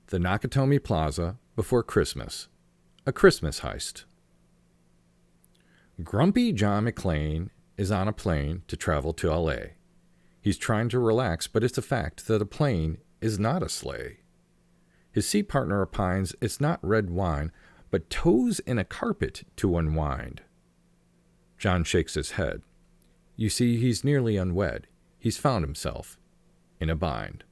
The Nakatomi Plaza before Christmas. A Christmas heist. Grumpy John McClane is on a plane to travel to L.A. He's trying to relax, but it's a fact that a plane is not a sleigh. His seat partner opines it's not red wine, but toes in a carpet to unwind. John shakes his head. You see, he's nearly unwed. He's found himself in a bind.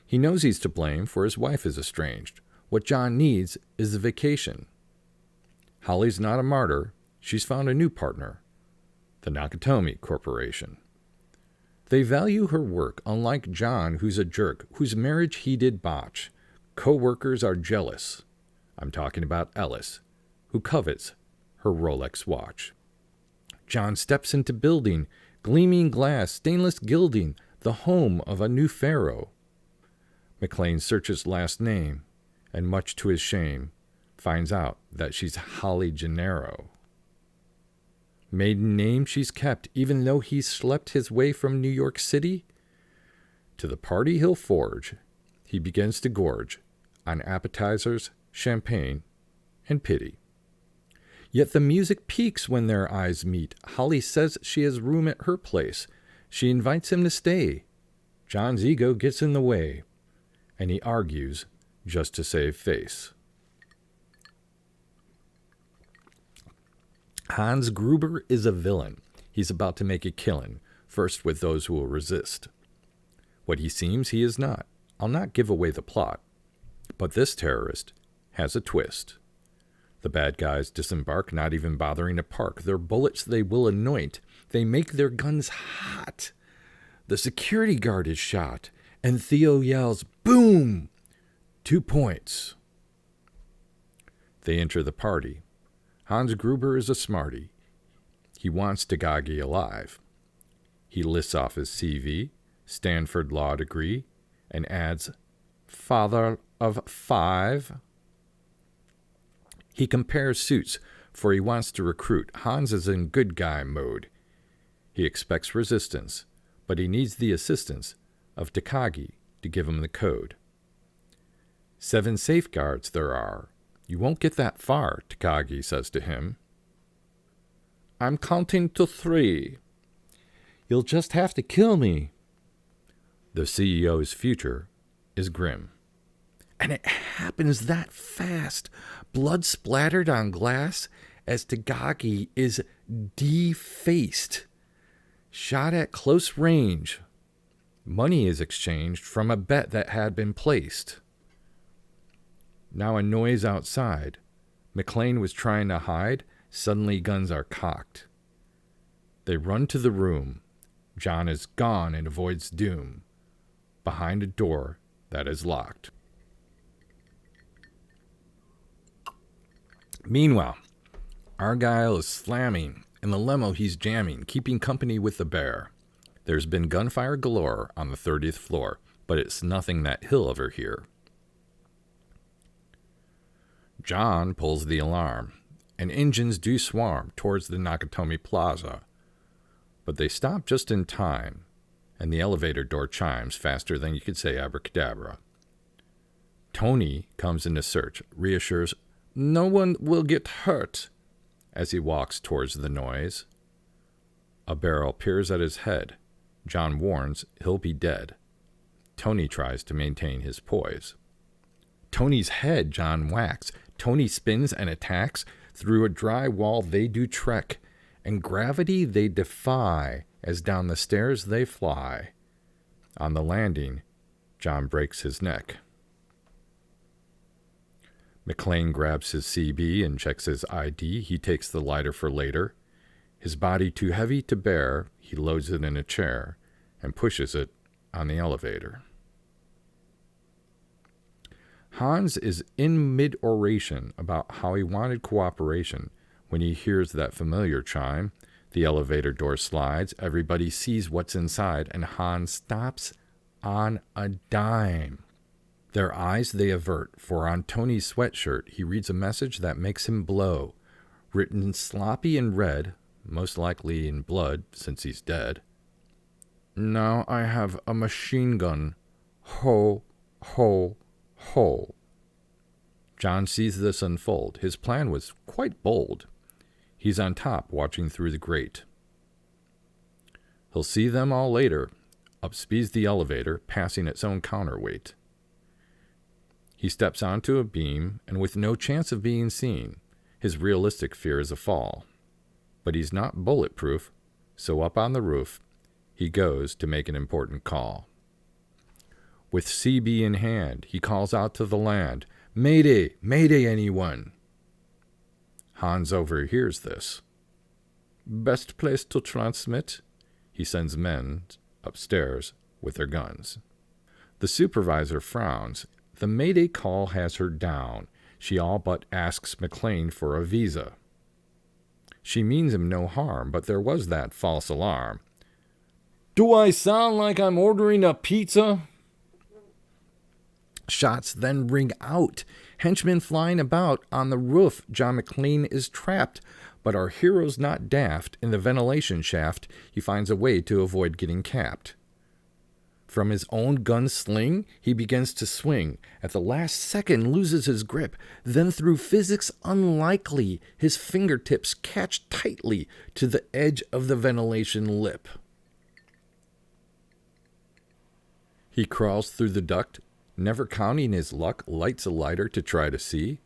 He knows he's to blame, for his wife is estranged. What John needs is a vacation. Holly's not a martyr. She's found a new partner, the Nakatomi Corporation. They value her work, unlike John, who's a jerk, whose marriage he did botch. Co-workers are jealous. I'm talking about Ellis, who covets her Rolex watch. John steps into building, gleaming glass, stainless gilding, the home of a new pharaoh. McClane searches last name, and much to his shame, finds out that she's Holly Gennaro. Maiden name she's kept, even though he slept his way from New York City. To the party he'll forge, he begins to gorge on appetizers, champagne, and pity. Yet the music peaks when their eyes meet. Holly says she has room at her place. She invites him to stay. John's ego gets in the way, and he argues just to save face. Hans Gruber is a villain. He's about to make a killing, first with those who will resist. What he seems, he is not. I'll not give away the plot. But this terrorist has a twist. The bad guys disembark, not even bothering to park. Their bullets they will anoint. They make their guns hot. The security guard is shot, and Theo yells, "Boom!" 2 points. They enter the party. Hans Gruber is a smarty. He wants Takagi alive. He lists off his CV, Stanford law degree, and adds, father of 5. He compares suits, for he wants to recruit. Hans is in good guy mode. He expects resistance, but he needs the assistance of Takagi to give him the code. 7 safeguards there are. You won't get that far, Takagi says to him. I'm counting to 3. You'll just have to kill me. The CEO's future is grim. And it happens that fast. Blood splattered on glass as Takagi is defaced. Shot at close range. Money is exchanged from a bet that had been placed. Now a noise outside. McClane was trying to hide. Suddenly guns are cocked. They run to the room. John is gone and avoids doom. Behind a door that is locked. Meanwhile, Argyle is slamming. In the limo he's jamming, keeping company with the bear. There's been gunfire galore on the 30th floor, but it's nothing that he'll ever hear. John pulls the alarm, and engines do swarm towards the Nakatomi Plaza. But they stop just in time, and the elevator door chimes faster than you could say abracadabra. Tony comes in to search, reassures, no one will get hurt, as he walks towards the noise. A barrel peers at his head. John warns he'll be dead. Tony tries to maintain his poise. Tony's head John whacks. Tony spins and attacks. Through a dry wall they do trek, and gravity they defy as down the stairs they fly. On the landing, John breaks his neck. McClane grabs his CB and checks his ID. He takes the lighter for later. His body too heavy to bear, he loads it in a chair and pushes it on the elevator. Hans is in mid-oration about how he wanted cooperation when he hears that familiar chime. The elevator door slides, everybody sees what's inside, and Hans stops on a dime. Their eyes they avert, for on Tony's sweatshirt he reads a message that makes him blow, written sloppy in red, most likely in blood since he's dead. Now I have a machine gun. Ho, ho, Ho! John sees this unfold. His plan was quite bold. He's on top, watching through the grate. He'll see them all later. Up speeds the elevator, passing its own counterweight. He steps onto a beam, and with no chance of being seen, his realistic fear is a fall. But he's not bulletproof, so up on the roof, he goes to make an important call. With CB in hand, he calls out to the land, "Mayday! Mayday, anyone!" Hans overhears this. "Best place to transmit?" He sends men upstairs with their guns. The supervisor frowns. The Mayday call has her down. She all but asks McLean for a visa. She means him no harm, but there was that false alarm. "Do I sound like I'm ordering a pizza?" Shots then ring out. Henchmen flying about. On the roof, John McLean is trapped. But our hero's not daft. In the ventilation shaft, he finds a way to avoid getting capped. From his own gun sling, he begins to swing. At the last second, loses his grip. Then through physics unlikely, his fingertips catch tightly to the edge of the ventilation lip. He crawls through the duct, never counting his luck, lights a lighter to try to see.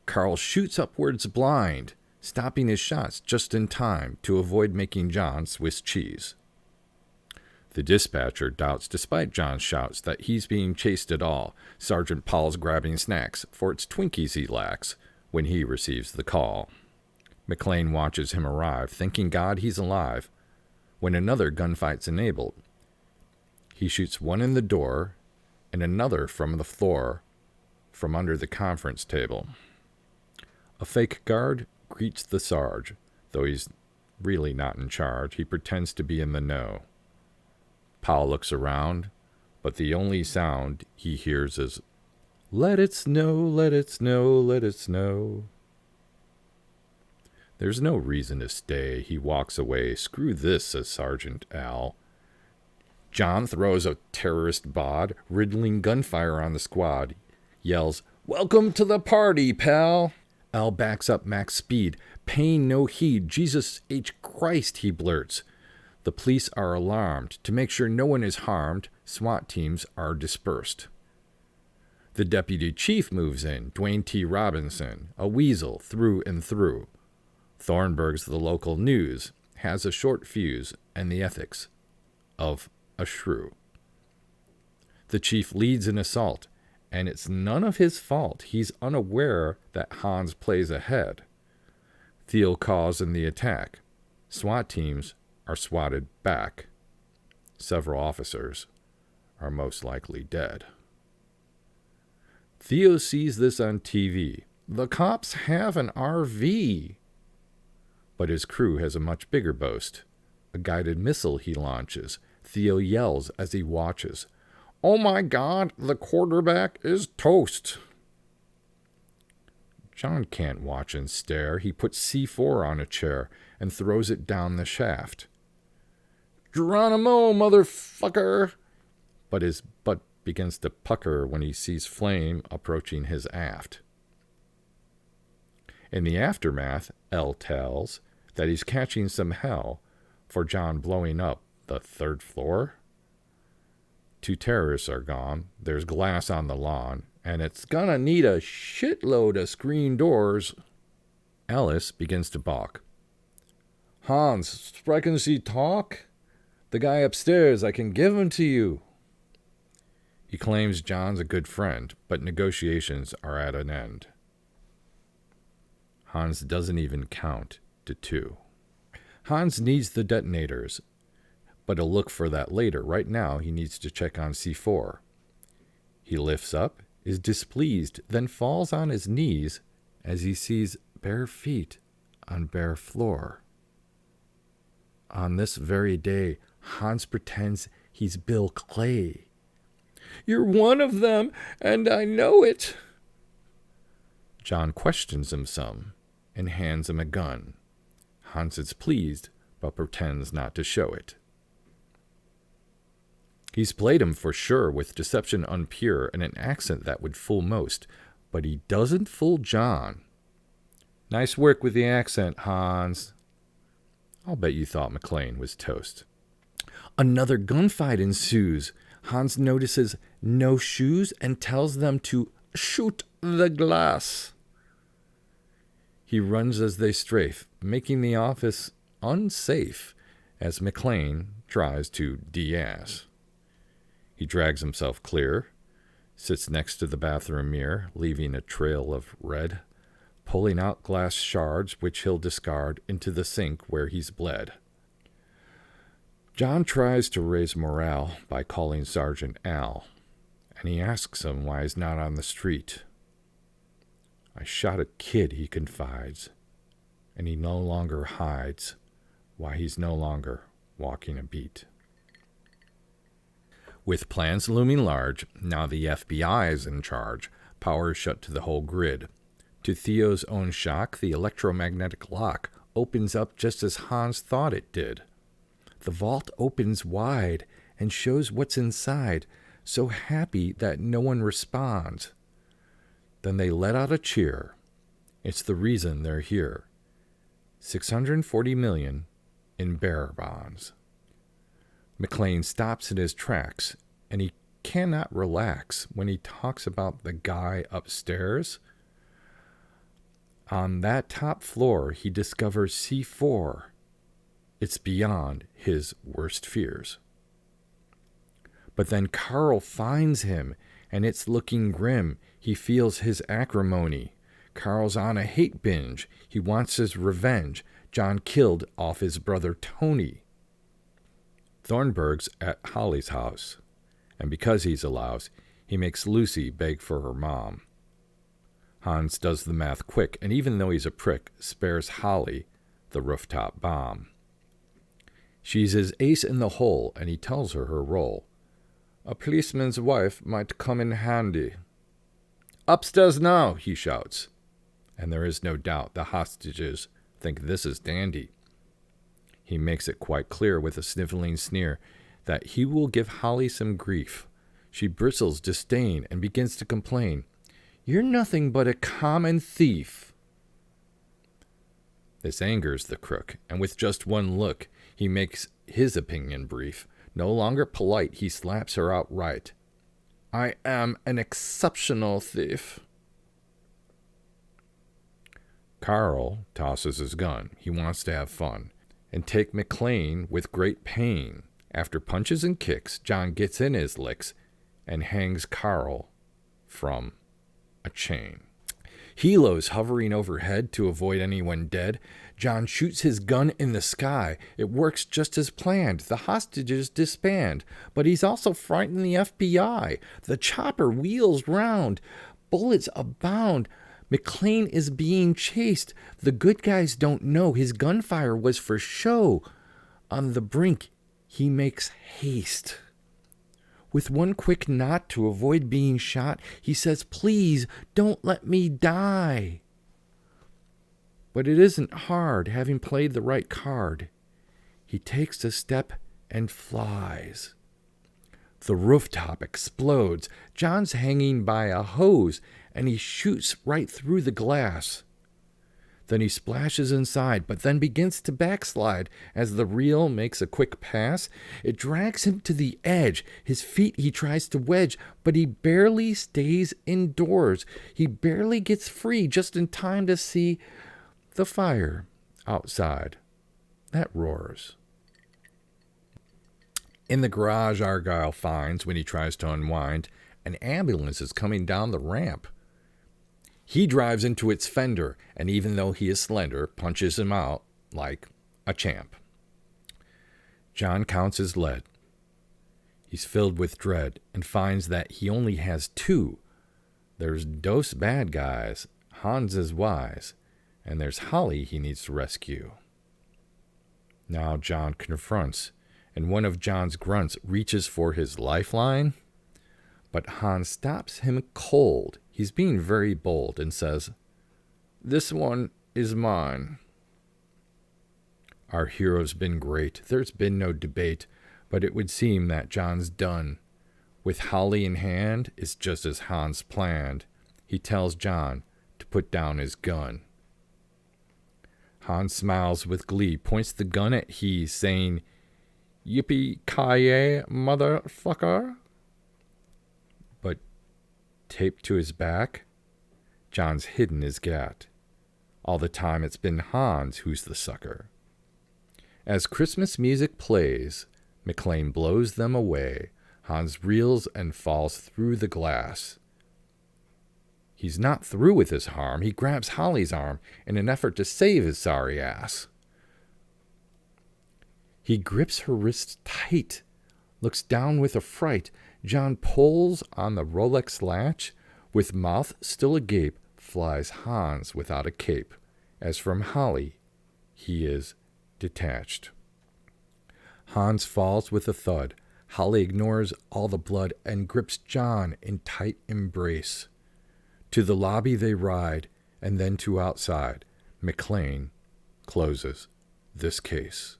Carl shoots upwards blind, stopping his shots just in time to avoid making John Swiss cheese. The dispatcher doubts, despite John's shouts, that he's being chased at all. Sergeant Paul's grabbing snacks, for it's Twinkies he lacks, when he receives the call. McLean watches him arrive, thanking God he's alive. When another gunfight's enabled, he shoots one in the door and another from the floor, from under the conference table. A fake guard greets the Sarge, though he's really not in charge. He pretends to be in the know. Powell looks around, but the only sound he hears is, "Let it snow, let it snow, let it snow." There's no reason to stay. He walks away. "Screw this," says Sergeant Al. John throws a terrorist bod, riddling gunfire on the squad. Yells, "Welcome to the party, pal." Al backs up max speed, paying no heed. "Jesus H. Christ," he blurts. The police are alarmed. To make sure no one is harmed, SWAT teams are dispersed. The deputy chief moves in, Dwayne T. Robinson, a weasel through and through. Thornburg's the local news, has a short fuse and the ethics of a shrew. The chief leads an assault, and it's none of his fault. He's unaware that Hans plays ahead. Theo calls in the attack. SWAT teams are swatted back. Several officers are most likely dead. Theo sees this on TV. The cops have an RV. But his crew has a much bigger boast. A guided missile he launches. Theo yells as he watches. "Oh my God, the quarterback is toast." John can't watch and stare. He puts C4 on a chair and throws it down the shaft. "Geronimo, motherfucker!" But his butt begins to pucker when he sees flame approaching his aft. In the aftermath, L tells that he's catching some hell for John blowing up the third floor. 2 terrorists are gone. There's glass on the lawn, and it's gonna need a shitload of screen doors. Alice begins to balk. "Hans, sprechen Sie talk? The guy upstairs, I can give him to you." He claims John's a good friend, but negotiations are at an end. Hans doesn't even count to 2. Hans needs the detonators, but he'll look for that later. Right now, he needs to check on C4. He lifts up, is displeased, then falls on his knees as he sees bare feet on bare floor. On this very day, Hans pretends he's Bill Clay. "You're one of them, and I know it." John questions him some and hands him a gun. Hans is pleased, but pretends not to show it. He's played him for sure with deception unpure and an accent that would fool most, but he doesn't fool John. Nice work with the accent, Hans. I'll bet you thought McClane was toast. Another gunfight ensues. Hans notices no shoes and tells them to shoot the glass. He runs as they strafe, making the office unsafe as McClane tries to de-ass. He drags himself clear, sits next to the bathroom mirror, leaving a trail of red, pulling out glass shards which he'll discard into the sink where he's bled. John tries to raise morale by calling Sergeant Al, and he asks him why he's not on the street. I shot a kid, he confides, and he no longer hides why he's no longer walking a beat. With plans looming large, now the FBI is in charge, power is shut to the whole grid. To Theo's own shock, the electromagnetic lock opens up just as Hans thought it did. The vault opens wide and shows what's inside, so happy that no one responds. Then they let out a cheer. It's the reason they're here. $640 million in bearer bonds. McClane stops in his tracks, and he cannot relax when he talks about the guy upstairs. On that top floor, he discovers C4. It's beyond his worst fears. But then Carl finds him, and it's looking grim. He feels his acrimony. Carl's on a hate binge. He wants his revenge. John killed off his brother Tony. Thornburg's at Holly's house, and because he's a louse, he makes Lucy beg for her mom. Hans does the math quick, and even though he's a prick, spares Holly the rooftop bomb. She's his ace in the hole, and he tells her role. A policeman's wife might come in handy. Upstairs now, he shouts. And there is no doubt the hostages think this is dandy. He makes it quite clear with a sniveling sneer that he will give Holly some grief. She bristles disdain and begins to complain. You're nothing but a common thief. This angers the crook, and with just one look, he makes his opinion brief. No longer polite, he slaps her outright. I am an exceptional thief. Carl tosses his gun. He wants to have fun and take McClane with great pain. After punches and kicks, John gets in his licks and hangs Carl from a chain. Helos hovering overhead to avoid anyone dead. John shoots his gun in the sky. It works just as planned. The hostages disband, but he's also frightened the FBI. The chopper wheels round. Bullets abound. McClane is being chased. The good guys don't know his gunfire was for show. On the brink, he makes haste. With one quick knot to avoid being shot, he says, please, don't let me die. But it isn't hard, having played the right card. He takes a step and flies. The rooftop explodes. John's hanging by a hose, and he shoots right through the glass. Then he splashes inside, but then begins to backslide as the reel makes a quick pass. It drags him to the edge. His feet he tries to wedge, but he barely stays indoors. He barely gets free just in time to see the fire outside that roars. In the garage, Argyle finds, when he tries to unwind, an ambulance is coming down the ramp. He drives into its fender, and even though he is slender, punches him out like a champ. John counts his lead. He's filled with dread and finds that he only has two. There's Dos bad guys, Hans is wise, and there's Holly he needs to rescue. Now John confronts, and one of John's grunts reaches for his lifeline, but Hans stops him cold. He's being very bold and says, "This one is mine." Our hero's been great. There's been no debate, But it would seem that John's done. With Holly in hand, it's just as Hans planned. He tells John to put down his gun. Hans smiles with glee, points the gun at he, saying, "Yippee-ki-yay, motherfucker." But taped to his back, John's hidden his gat. All the time it's been Hans who's the sucker. As Christmas music plays, McLean blows them away. Hans reels and falls through the glass. He's not through with his harm. He grabs Holly's arm in an effort to save his sorry ass. He grips her wrists tight, looks down with affright. John pulls on the Rolex latch. With mouth still agape, flies Hans without a cape. As from Holly, he is detached. Hans falls with a thud. Holly ignores all the blood and grips John in tight embrace. To the lobby they ride, and then to outside. McLean closes this case.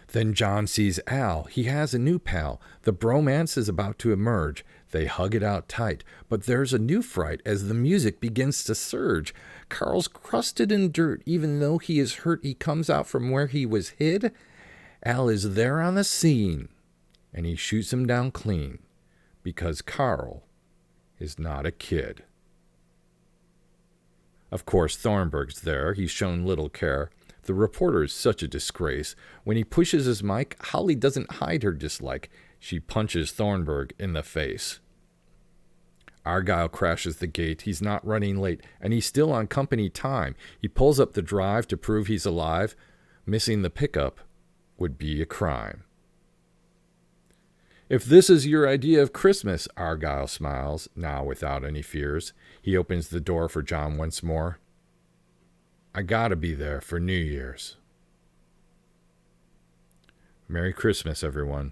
Then John sees Al. He has a new pal. The bromance is about to emerge. They hug it out tight. But there's a new fright as the music begins to surge. Carl's crusted in dirt. Even though he is hurt, he comes out from where he was hid. Al is there on the scene, and he shoots him down clean, because Carl is not a kid. Of course, Thornburg's there. He's shown little care. The reporter is such a disgrace. When he pushes his mic, Holly doesn't hide her dislike. She punches Thornburg in the face. Argyle crashes the gate. He's not running late, and he's still on company time. He pulls up the drive to prove he's alive. Missing the pickup would be a crime. "If this is your idea of Christmas," Argyle smiles, now without any fears. He opens the door for John once more. "I gotta be there for New Year's." Merry Christmas, everyone.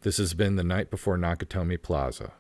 This has been The Night Before Nakatomi Plaza.